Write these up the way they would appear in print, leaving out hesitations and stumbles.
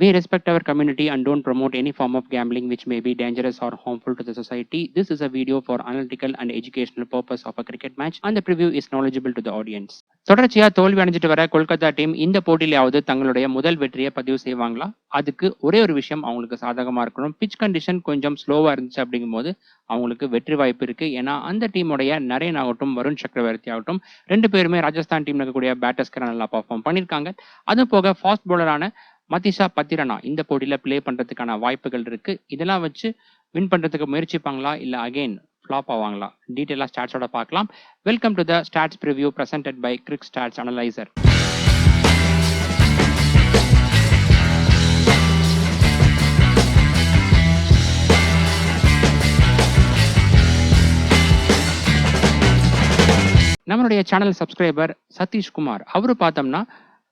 We respect our community and don't promote any form of gambling which may be dangerous or harmful to the society. This is a video for analytical and educational purpose of a cricket match and the preview is knowledgeable to the audience. தொடர்ச்சியா தோல்வி அடைஞ்சிட்டு வர Kolkata team இந்த போட்டியிலாவது தங்களுடைய முதல் வெற்றியை பதிவு செய்வாங்களா? அதுக்கு ஒரே ஒரு விஷயம் அவங்களுக்கு சாதகமா இருக்கணும். பிச் கண்டிஷன் கொஞ்சம் ஸ்லோவா இருந்துச்சு அப்படிங்கும்போது அவங்களுக்கு வெற்றி வாய்ப்பு இருக்கு. ஏன்னா அந்த டீமுடைய நரேன் ஆகட்டும், வருண் சக்கரவர்த்தி ஆகட்டும், ரெண்டு பேருமே ராஜஸ்தான் டீம்ல இருக்கக்கூடிய பேட்டர்ஸ்க்கு நல்லா பர்ஃபார்ம் பண்ணியிருக்காங்க. அது போக ஃபாஸ்ட் பவுலரான மதிஷா பத்திரனா இந்த போட்டியில பிளே பண்றதுக்கான வாய்ப்புகள் இருக்கு. இதெல்லாம் வச்சு வின் பண்றதுக்கு முயற்சிப்பாங்களா இல்ல அகைன் ஃபிளாப் ஆவாங்களா? டீடைலா ஸ்டாட்ஸோட பார்க்கலாம். Welcome to the stats preview presented by cric stats analyser. நம்மளுடைய சேனல் சப்ஸ்கிரைபர் சதீஷ்குமார் அவரு பார்த்தோம்னா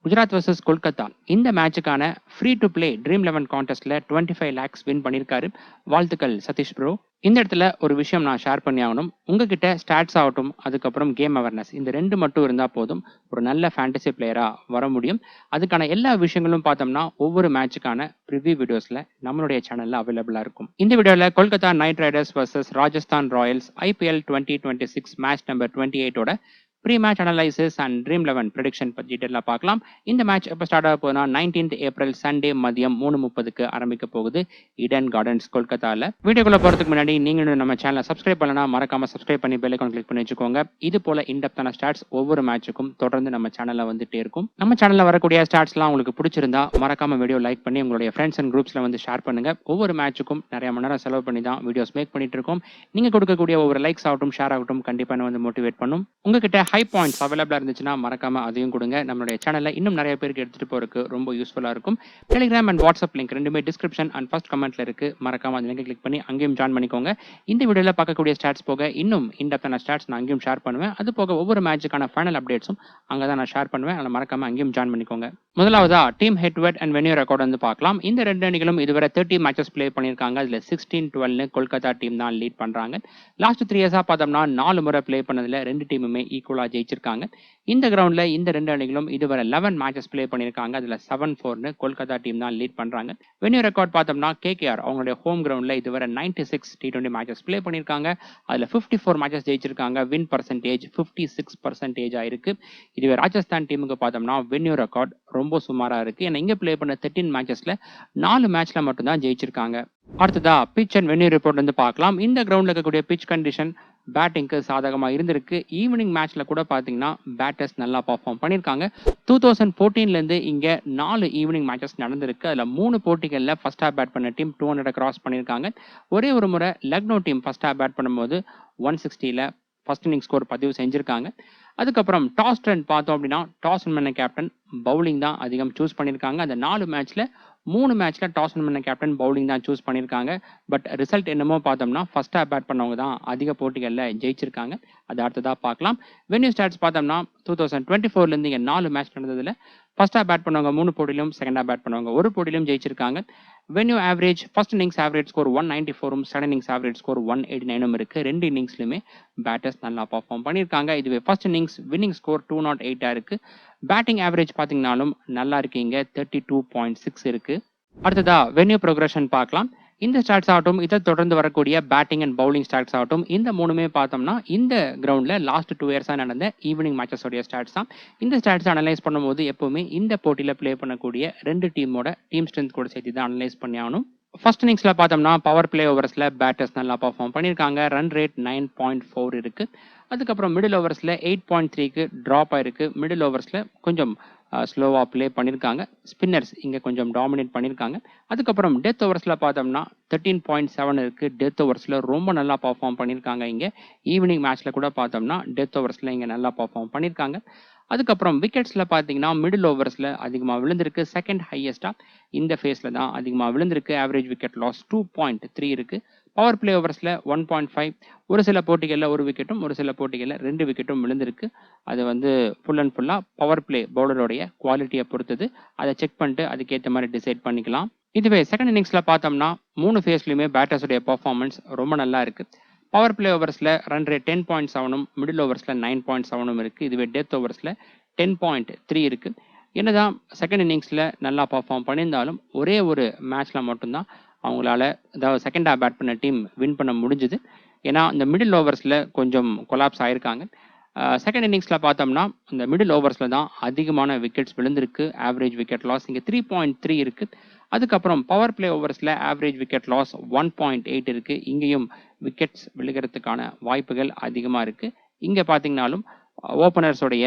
குஜராத் வர்சஸ் கொல்கத்தா இந்த மேட்சுக்கான ஃப்ரீ டு பிளே ட்ரீம் 11 கான்டெஸ்ட்ல 25 lakhs வின் பண்ணியிருக்காரு. வாழ்த்துக்கள் சதீஷ் ப்ரோ. இந்த இடத்துல ஒரு விஷயம் நான் ஷேர் பண்ணி ஆகணும். உங்ககிட்ட ஸ்டாட்ஸ் ஆகட்டும், அதுக்கப்புறம் கேம் அவேர்னஸ், இந்த ரெண்டு மட்டும் இருந்தால் போதும் ஒரு நல்ல ஃபேண்டசி பிளேயரா வர முடியும். அதுக்கான எல்லா விஷயங்களும் பார்த்தோம்னா ஒவ்வொரு மேட்சுக்கான ப்ரிவ்யூ வீடியோஸ்ல நம்மளுடைய சேனல்ல அவைலபிளா இருக்கும். இந்த வீடியோல Kolkata Knight Riders versus Rajasthan Royals IPL 2026 match number 28ஓட pre match analysis and Dream 11 prediction பற்றி டீட்டெயிலாக பார்க்கலாம். இந்த மேட்ச் எப்போ ஸ்டார்ட் ஆக போகுதுன்னா 19th April சண்டே மதியம் 3:30க்கு ஆரம்பிக்க போகுது ஈடன் கார்டன்ஸ் கொல்கத்தாவில். வீடியோக்குள்ள போகிறதுக்கு முன்னாடி நீங்களும் நம்ம சேனலை சப்ஸ்கிரைப் பண்ணலாம், மறக்காம சப்ஸ்கிரைப் பண்ணி பெல் ஐகான் கிளிக் பண்ணி வச்சுக்கோங்க. இது போல இன்டெப்தான ஸ்டாட்ஸ் ஒவ்வொரு மேட்சுக்கும் தொடர்ந்து நம்ம சேனலில் வந்துட்டே இருக்கும். நம்ம சேனலில் வரக்கூடிய ஸ்டாட்ஸ்லாம் உங்களுக்கு பிடிச்சிருந்தா மறக்காம வீடியோ லைக் பண்ணி உங்களுடைய ஃப்ரெண்ட்ஸ் அண்ட் குரூப்ஸில் வந்து ஷேர் பண்ணுங்க. ஒவ்வொரு மேட்சுக்கும் நிறைய மணி நேரம் செலவு பண்ணி தான் வீடியோஸ் மேக் பண்ணிட்டு இருக்கோம். நீங்கள் கொடுக்கக்கூடிய ஒவ்வொரு லைக்ஸ் ஆகட்டும், ஷேர் ஆகட்டும் கண்டிப்பாக வந்து மோட்டிவேட் பண்ணும். உங்ககிட்ட ஹை பாயிண்ட்ஸ் அவைலபிளா இருந்துச்சுன்னா மறக்காம அதையும் கொடுங்க. நம்மளுடைய சேனல்ல இன்னும் நிறைய பேருக்கு எடுத்துட்டு போறதுக்கு ரொம்ப யூஸ்ஃபுல்லா இருக்கும். டெலிகிராம் அண்ட் வாட்ஸ்அப் லிங்க் ரெண்டுமே டிஸ்கிரிப்ஷன் அண்ட் ஃபர்ஸ்ட் கமெண்ட்ல இருக்கு. மறக்காம அந்த லிங்கை கிளிக் பண்ணி அங்கேயும் ஜாயின் பண்ணிக்கோங்க. இந்த வீடியோல பார்க்கக்கூடிய ஸ்டாட்ஸ் போக இன்னும் இன்டெப்தான ஸ்டாட்ஸ் நான் அங்கேயும் ஷேர் பண்ணுவேன். அது போக ஒவ்வொரு மேட்சுக்கான ஃபைனல் அப்டேட்ஸும் அங்கதான் நான் ஷேர் பண்ணுவேன். அதனால மறக்காம அங்கேயும் ஜாயின் பண்ணிக்கோங்க. முதலாவதா team head wet and venue record வந்து பார்க்கலாம். இந்த ரெண்டு அணிகளும் இதுவரை 30 மேட்சஸ் பிளே பண்ணியிருக்காங்க. அதுல 16-12 கொல்கத்தா டீம் தான் லீட் பண்றாங்க. லாஸ்ட் 3 இயர்ஸா பார்த்தோம்னா 4 முறை பிளே பண்ணதுல ரெண்டு டீமுமே ஈக்குவலா ஜெயிச்சிருக்காங்க. இந்த கிரவுண்ட்ல இந்த ரெண்டு அணிகளும் இதுவரை 11 மேட்சஸ் பிளே பண்ணியிருக்காங்க. அதுல 7-4 கொல்கத்தா டீம் தான் லீட் பண்றாங்க. வென்யூ ரெக்கார்ட் பார்த்தோம்னா KKR அவங்களுடைய ஹோம் கிரவுண்ட்ல இதுவரை 96 T20 மேட்சஸ் பிளே பண்ணியிருக்காங்க. அதுல 54 மேட்சஸ் ஜெயிச்சிருக்காங்க. வின் பர்சன்டேஜ் 56% ஆயிருக்கு. இதுவே ராஜஸ்தான் டீமுக்கு பார்த்தோம்னா வென்யூ ரெக்கார்ட் ரொம்ப சுமாரா இருக்கு. ஏன்னா இங்க பிளே பண்ண 13 மேட்சஸ்ல 4 மேட்ச்ல மட்டும் தான் ஜெயிச்சிருக்காங்க. அடுத்ததா பிச் அண்ட் வென்யூ ரிப்போர்ட் வந்து பார்க்கலாம். இந்த கிரவுண்ட்ல இருக்கக்கூடிய பிச் கண்டிஷன் பேட்டிங்க்கு சாதகமாக இருந்திருக்கு. ஈவினிங் மேட்ச்ல கூட பார்த்தீங்கன்னா பேட்டர்ஸ் நல்லா பர்ஃபார்ம் பண்ணியிருக்காங்க. 2014லேருந்து இங்கே 4 ஈவினிங் மேட்சஸ் நடந்திருக்கு. அதில் 3 போட்டிகளில் ஃபர்ஸ்ட் ஹாஃப் பேட் பண்ண டீம் 200 கிராஸ் பண்ணியிருக்காங்க. ஒரே ஒரு முறை Lucknow team first half bat பண்ணும்போது 160ல் ஃபர்ஸ்ட் இன்னிங் ஸ்கோர் பதிவு செஞ்சிருக்காங்க. அதுக்கப்புறம் டாஸ் ட்ரெண்ட் பார்த்தோம் அப்படின்னா டாஸ் பண்ண கேப்டன் பவுலிங் தான் அதிகம் சூஸ் பண்ணியிருக்காங்க. அந்த 4 மேட்ச்ல 3 மேட்ச்ல டாஸ் பண்ண கேப்டன் பவுலிங் தான் சூஸ் பண்ணியிருக்காங்க. பட் ரிசல்ட் என்னமோ பார்த்தோம்னா ஃபர்ஸ்ட் ஹாஃப் பேட் பண்ணவங்க தான் அதிக போட்டிகளில் ஜெயிச்சிருக்காங்க. அது அடுத்ததாக பார்க்கலாம். வென்யூ ஸ்டாட்ஸ் பார்த்தோம்னா 2024லேருந்து இங்கே 4 மேட்ச் நடந்ததில் ஃபர்ஸ்ட் ஹாஃப் பேட் பண்ணவங்க 3 போட்டியிலும், செகண்ட் ஹாஃப் பேட் பண்ணவங்க 1 போட்டியிலும் ஜெயிச்சிருக்காங்க. Venue average first innings average score 194, second innings average score 189 இருக்கு. ரெண்டு இன்னிங்ஸ்லுமே பேட்டர்ஸ் நல்லா பர்ஃபார்ம் பண்ணியிருக்காங்க. இதுவே ஃபர்ஸ்ட் இன்னிங்ஸ் வின்னிங் ஸ்கோர் 208 இருக்கு. பேட்டிங் ஆவரேஜ் பார்த்தீங்கன்னாலும் நல்லா இருக்கீங்க, 32.6 இருக்கு. அடுத்ததா வென்யூ ப்ரோக்ரஷன் பார்க்கலாம். இந்த ஸ்டாட்ஸ் ஆகட்டும், இதை தொடர்ந்து வரக்கூடிய பேட்டிங் அண்ட் பவுலிங் ஸ்டாட்ஸ் ஆகட்டும், இந்த மூணுமே பார்த்தோம்னா இந்த கிரவுண்ட்ல லாஸ்ட் 2 இயர்ஸா நடந்த ஈவினிங் மேட்சஸோடைய ஸ்டாட்ஸ் தான். இந்த ஸ்டாட்ஸ் அனலைஸ் பண்ணும்போது எப்பவுமே இந்த போட்டியில பிளே பண்ணக்கூடிய ரெண்டு டீமோட டீம் ஸ்ட்ரென்த் கூட சேர்த்து தான் அனலைஸ் பண்ணி ஆகணும். ஃபர்ஸ்ட் இன்னிங்ஸ்ல பார்த்தோம்னா பவர் பிளே ஓவர்ஸ்ல பேட்டர்ஸ் நல்லா பர்ஃபார்ம் பண்ணியிருக்காங்க. ரன் ரேட் 9.4 இருக்கு. அதுக்கப்புறம் மிடில் ஓவர்ஸ்ல 8.3க்கு ட்ராப் ஆயிருக்கு. மிடில் ஓவர்ஸ்ல கொஞ்சம் ஸ்லோவா பிளே பண்ணியிருக்காங்க. ஸ்பின்னர்ஸ் இங்கே கொஞ்சம் டாமினேட் பண்ணியிருக்காங்க. அதுக்கப்புறம் டெத் ஓவர்ஸில் பார்த்தோம்னா 13.7 இருக்குது. டெத் ஓவர்ஸில் ரொம்ப நல்லா பர்ஃபார்ம் பண்ணியிருக்காங்க. இங்கே ஈவினிங் மேட்ச்சில் கூட பார்த்தோம்னா டெத் ஓவர்ஸில் இங்கே நல்லா பர்ஃபார்ம் பண்ணியிருக்காங்க. அதுக்கப்புறம் விக்கெட்ஸில் பார்த்தீங்கன்னா மிடில் ஓவர்ஸில் அதிகமாக விழுந்திருக்கு. செகண்ட் ஹையஸ்டாக இந்த ஃபேஸில் தான் அதிகமாக விழுந்திருக்கு. ஆவரேஜ் விக்கெட் லாஸ் 2.3 இருக்குது. பவர் பிளே ஓவர்ஸில் 1.5, ஒரு சில போட்டிகளில் 1 விக்கெட்டும், ஒரு சில போட்டிகளில் 2 விக்கெட்டும் விழுந்திருக்கு. அது வந்து ஃபுல் அண்ட் ஃபுல்லாக பவர் பிளே பவுலருடைய குவாலிட்டியை பொறுத்தது. அதை செக் பண்ணிட்டு அதுக்கேற்ற மாதிரி டிசைட் பண்ணிக்கலாம். இதுவே செகண்ட் இன்னிங்ஸில் பார்த்தோம்னா 3 ஃபேஸ்லையுமே பேட்டர்ஸுடைய பர்ஃபார்மன்ஸ் ரொம்ப நல்லா இருக்குது. பவர் பிளே ஓவர்ஸில் ரன் ரேட் 10.7, மிடில் ஓவர்ஸில் 9.7 இருக்குது. இதுவே டெத் ஓவர்ஸில் 10.3 இருக்குது. என்னதான் செகண்ட் இன்னிங்ஸில் நல்லா பர்ஃபார்ம் பண்ணியிருந்தாலும் ஒரே ஒரு மேட்ச்சில் மட்டும்தான் அவங்களால, அதாவது செகண்ட் ஹாஃப் பேட் பண்ண டீம் வின் பண்ண முடிஞ்சுது. ஏன்னா இந்த மிடில் ஓவர்ஸில் கொஞ்சம் கொலாப்ஸ் ஆயிருக்காங்க. செகண்ட் இன்னிங்ஸில் பார்த்தோம்னா இந்த மிடில் ஓவர்ஸில் தான் அதிகமான விக்கெட்ஸ் விழுந்திருக்கு. ஆவரேஜ் விக்கெட் லாஸ் இங்கே 3.3 இருக்குது. அதுக்கப்புறம் பவர் பிளே ஓவர்ஸில் ஆவரேஜ் விக்கெட் லாஸ் 1.8 இருக்குது. இங்கேயும் விக்கெட்ஸ் விழுகிறதுக்கான வாய்ப்புகள் அதிகமாக இருக்குது. இங்கே பார்த்தீங்கன்னாலும் ஓப்பனர்ஸோடைய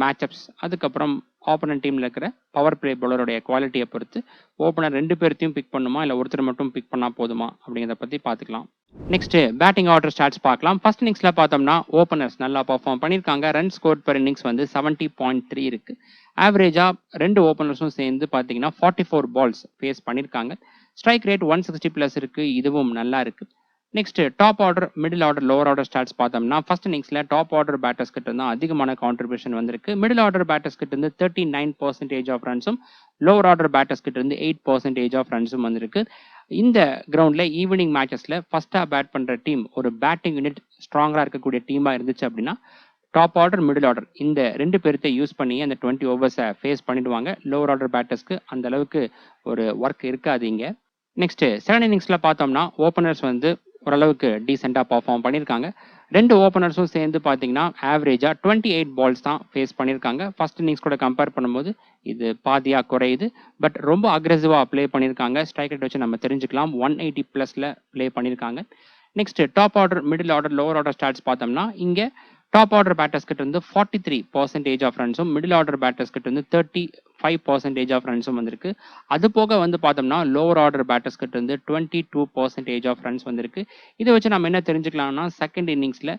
மேட்சப்ஸ், அதுக்கப்புறம் ஆப்போனன்ட் டீமில் இருக்கிற பவர் பிளே பவுலருடைய குவாலிட்டியை பொறுத்து ஓப்பனர் 2 பேர்த்தையும் பிக் பண்ணுமா, இல்லை ஒருத்தர் மட்டும் பிக் பண்ணால் போதுமா அப்படிங்கிறத பற்றி பார்த்துக்கலாம். நெக்ஸ்ட் பேட்டிங் ஆர்டர் ஸ்டாட்ஸ் பார்க்கலாம். ஃபர்ஸ்ட் இன்னிங்ஸில் பார்த்தோம்னா ஓப்பனர்ஸ் நல்லா பர்ஃபார்ம் பண்ணியிருக்காங்க. ரன் ஸ்கோர் பெர் இன்னிங்ஸ் வந்து 70.3 இருக்குது. ஆவரேஜாக 2 ஓப்பனர்ஸும் சேர்ந்து பார்த்தீங்கன்னா 44 பால்ஸ் ஃபேஸ் பண்ணியிருக்காங்க. ஸ்ட்ரைக் ரேட் 160+ இருக்குது. இதுவும் நல்லா இருக்குது. Next top order, middle order, lower order stats பார்த்தோம்னா ஃபர்ஸ்ட் இன்னிங்ஸில் டாப் ஆர்டர் பேட்டர்ஸ் கிட்ட தான் அதிகமான கான்ட்ரிபியூஷன் வந்திருக்கு. மிடில் ஆர்டர் பேட்டர்ஸ் கிட்ட இருந்து 39% ஆஃப் ரன்ஸும், லோவர் ஆர்டர் பேட்டர்ஸ் கிட்ட இருந்து 8% ஆஃப் ரன்ஸும் வந்திருக்கு. இந்த கிரவுண்டில் ஈவினிங் மேட்சஸில் ஃபர்ஸ்ட்டாக பேட் பண்ணுற டீம் ஒரு பேட்டிங் யூனிட் ஸ்ட்ராங்காக இருக்கக்கூடிய டீமாக இருந்துச்சு அப்படின்னா டாப் ஆர்டர், மிடில் ஆர்டர் இந்த 2 பேர்த்தை யூஸ் பண்ணி அந்த 20 ஓவர்ஸை ஃபேஸ் பண்ணிடுவாங்க. லோவர் ஆர்டர் பேட்டர்ஸ்க்கு அந்த அளவுக்கு ஒரு ஒர்க் இருக்காது இங்கே. நெக்ஸ்ட் செகண்ட் இன்னிங்ஸில் பார்த்தோம்னா ஓப்பனர்ஸ் வந்து ஓரளவுக்கு டீசெண்டாக பர்ஃபார்ம் பண்ணியிருக்காங்க. 2 ஓப்பனர்ஸும் சேர்ந்து பார்த்தீங்கன்னா ஆவரேஜாக 28 பால்ஸ் தான் ஃபேஸ் பண்ணியிருக்காங்க. ஃபர்ஸ்ட் இன்னிங்ஸ் கூட கம்பேர் பண்ணும்போது இது பாதியாக குறையுது. பட் ரொம்ப அக்ரெசிவாக ப்ளே பண்ணியிருக்காங்க. ஸ்ட்ரைக் ரேட் வச்சு நம்ம தெரிஞ்சுக்கலாம். 180+ ப்ளே பண்ணியிருக்காங்க. Next top order, middle order, lower order stats பார்த்தோம்னா இங்கே டாப் ஆர்டர் பேட்டர்ஸ் கிட்ட இருந்து 43% ஆஃப் ரன்ஸும், மிடில் ஆர்டர் பேட்டர்ஸ் கிட்ட இருந்து 35% ஆஃப் ரன்ஸும் வந்திருக்கு. அது போக வந்து பார்த்தோம்னா லோவர் ஆர்டர் பேட்டர்ஸ் கிட்ட இருந்து 22% ஆஃப் ரன்ஸ் வந்திருக்கு. இதை வச்சு நம்ம என்ன தெரிஞ்சுக்கலாம்னா செகண்ட் இன்னிங்ஸில்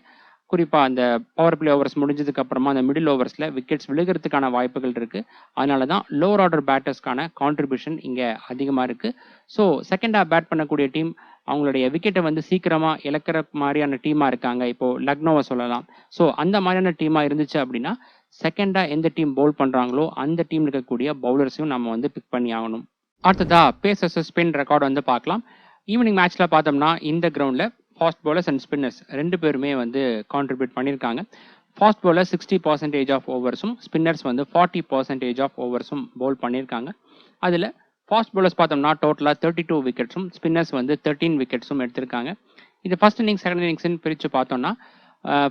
குறிப்பாக அந்த பவர் பிளே ஓவர்ஸ் முடிஞ்சதுக்கு அப்புறமா அந்த மிடில் ஓவர்ஸில் விக்கெட்ஸ் விழுகிறதுக்கான வாய்ப்புகள் இருக்குது. அதனால தான் லோவர் ஆர்டர் பேட்டர்ஸ்க்கான கான்ட்ரிபியூஷன் இங்கே அதிகமாக இருக்குது. ஸோ செகண்ட் ஹாஃப் பேட் பண்ணக்கூடிய டீம் அவங்களுடைய விக்கெட்டை வந்து சீக்கிரமாக இழக்கிற மாதிரியான டீமாக இருக்காங்க. இப்போது லக்னோவை சொல்லலாம். ஸோ அந்த மாதிரியான டீமாக இருந்துச்சு அப்படின்னா செகண்டாக எந்த டீம் பவுல் பண்ணுறாங்களோ அந்த டீம் இருக்கக்கூடிய பவுலர்ஸையும் நம்ம வந்து பிக் பண்ணி ஆகணும். அடுத்ததா பேசஸ் ஸ்பின் ரெக்கார்டு வந்து பார்க்கலாம். ஈவினிங் மேட்ச்சில் பார்த்தோம்னா இந்த கிரவுண்டில் ஃபாஸ்ட் பவுலர்ஸ் அண்ட் ஸ்பின்னர்ஸ் 2 பேருமே வந்து கான்ட்ரிபியூட் பண்ணியிருக்காங்க. ஃபாஸ்ட் பவுலர் 60% ஆஃப் ஓவர்ஸும், ஸ்பின்னர்ஸ் வந்து 40% ஆஃப் ஓவர்ஸும் பவுல் பண்ணியிருக்காங்க. அதில் ஃபாஸ்ட் பவுலர்ஸ் பார்த்தோம்னா டோட்டலாக 32 விக்கெட்ஸும், ஸ்பின்னர்ஸ் வந்து 13 விக்கெட்ஸும் எடுத்திருக்காங்க. இது ஃபர்ஸ்ட் இன்னிங்ஸ் செகண்ட் இன்னிங்ஸ்னு பிரித்து பார்த்தோம்னா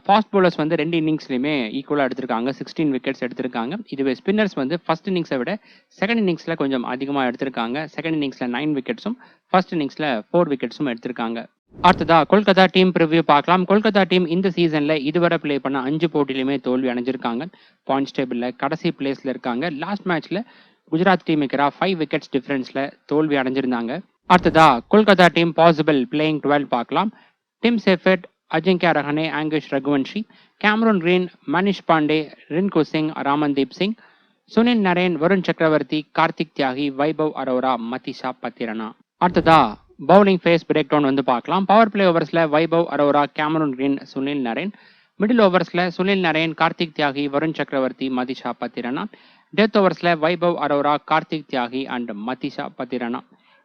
ஃபாஸ்ட் பவுலர்ஸ் வந்து 2 இன்னிங்ஸ்லையுமே ஈக்குவலாக எடுத்திருக்காங்க. 16 விக்கெட்ஸ் எடுத்திருக்காங்க. இதுவே ஸ்பின்னர்ஸ் வந்து ஃபர்ஸ்ட் இன்னிங்ஸை விட செகண்ட் இன்னிங்ஸில் கொஞ்சம் அதிகமாக எடுத்திருக்காங்க. செகண்ட் இன்னிங்ஸில் 9 விக்கெட்ஸும், ஃபர்ஸ்ட் இன்னிங்ஸில் 4 விக்கெட்ஸும் எடுத்திருக்காங்க. அடுத்ததா கொல்கத்தா டீம் ப்ரிவ்யூ பார்க்கலாம். கொல்கத்தா டீம் இந்த சீசன்ல இதுவரை பிளே பண்ண 5 போட்டியிலுமே தோல்வி அடைஞ்சிருக்காங்க. பாயிண்ட்ஸ் டேபிள்ல கடைசி பிளேஸ்ல இருக்காங்க. லாஸ்ட் மேட்ச்ல குஜராத் டீம் இருக்கிற 5 விக்கெட்ஸ் டிஃபரன்ஸ்ல தோல்வி அடைஞ்சிருந்தாங்க. அடுத்ததா கொல்கத்தா டீம் பாசிபிள் பிளேயிங் 12 பார்க்கலாம். Tim Seifert, Ajinkya Rahane, Angkrish Raghuvanshi, Cameron Green, Manish Pandey, Rinku Singh, Ramandeep Singh, Sunil Narine, Varun Chakravarthy, Kartik தியாகி, வைபவ் அரோரா, மதிஷா பத்திரனா. அடுத்ததா பவுலிங் ஃபேஸ் பிரேக் டவுன் வந்து பார்க்கலாம். பவர் பிளே ஓவர்ஸில் Vaibhav Arora, Cameron Green, Sunil Narine. Middle ஓவர்ஸில் சுனில் நரேன், கார்த்திக் தியாகி, வருண் சக்கரவர்த்தி, மதிஷா பத்திரனா. டெத் ஓவர்ஸில் வைபவ் அரோரா, கார்த்திக் தியாகி அண்ட் மதிஷா பத்திரனா.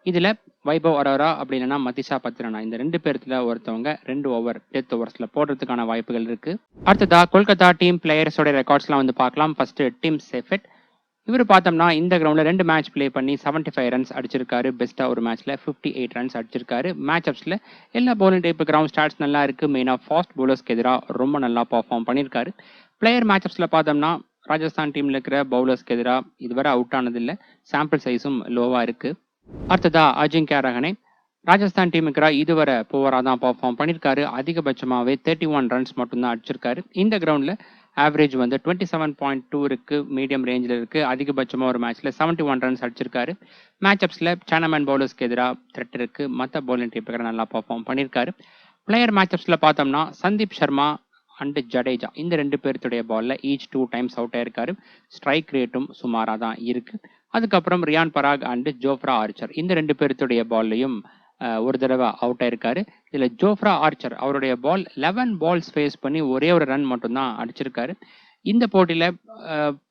இதில் வைபவ் அரோரா அப்படி இல்லைன்னா மதிஷா பத்திரனா இந்த 2 பேர்த்துல ஒருத்தவங்க 2 ஓவர் டெத் ஓவர்ஸில் போடுறதுக்கான வாய்ப்புகள் இருக்கு. அடுத்ததா கொல்கத்தா டீம் பிளேயர்ஸோட ரெக்கார்ட்ஸ்லாம் வந்து பார்க்கலாம். First Tim Seifert. இவர் பார்த்தோம்னா இந்த கிரவுண்டில் 2 மேட்ச் ப்ளே பண்ணி 75 ரன்ஸ் அடிச்சிருக்காரு. பெஸ்ட்டாக ஒரு மேட்ச்சில் 58 ரன்ஸ் அடிச்சிருக்காரு. மேட்சப்ஸில் எல்லா பவுலிங் டைப்பு கிரவுண்ட் ஸ்டாட்ஸ் நல்லா இருக்குது. மெயினாக ஃபாஸ்ட் பவுலர்ஸ்க்கு எதிராக ரொம்ப நல்லா பர்ஃபார்ம் பண்ணியிருக்காரு. பிளேயர் மேட்சப்ஸில் பார்த்தோம்னா ராஜஸ்தான் டீமில் இருக்கிற பவுலர்ஸ்க்கு எதிராக இதுவரை அவுட் ஆனதில்லை. சாம்பிள் சைஸும் லோவாக இருக்குது. அடுத்ததா அஜிங்கியா ரஹானே. ராஜஸ்தான் டீமுக்கு இதுவரை புவராக தான் பர்ஃபார்ம் பண்ணியிருக்காரு. அதிகபட்சமாகவே 31 ரன்ஸ் மட்டும்தான் அடிச்சிருக்காரு. இந்த கிரவுண்டில் ஆவரேஜ் வந்து 27.2 இருக்கு, மீடியம் ரேஞ்சில் இருக்கு. அதிகபட்சமாக ஒரு மேட்ச்ல 71 ரன்ஸ் அடிச்சிருக்காரு. மேட்சப்ஸில் சைனாமேன் பவுலர்ஸ்க்கு எதிராக த்ரெட் இருக்கு. மற்ற பவுலிங் டீமுக்கு நல்லா பர்ஃபார்ம் பண்ணியிருக்காரு. பிளேயர் மேட்சப்ஸில் பார்த்தோம்னா சந்தீப் சர்மா அண்ட் ஜடேஜா இந்த 2 பேர்த்துடைய பாலில் ஈச் 2 டைம்ஸ் அவுட் ஆயிருக்காரு. ஸ்ட்ரைக் ரேட்டும் சுமாராக தான் இருக்கு. அதுக்கப்புறம் Riyan Parag and Jofra Archer இந்த 2 பேர்த்துடைய பால்லையும் ஒரு தடவை அவுட் ஆயிருக்காரு. இதில் ஜோஃப்ரா ஆர்ச்சர் அவருடைய பால் 11 பால்ஸ் ஃபேஸ் பண்ணி ஒரே ஒரு ரன் மட்டும்தான் அடிச்சிருக்காரு. இந்த போட்டியில்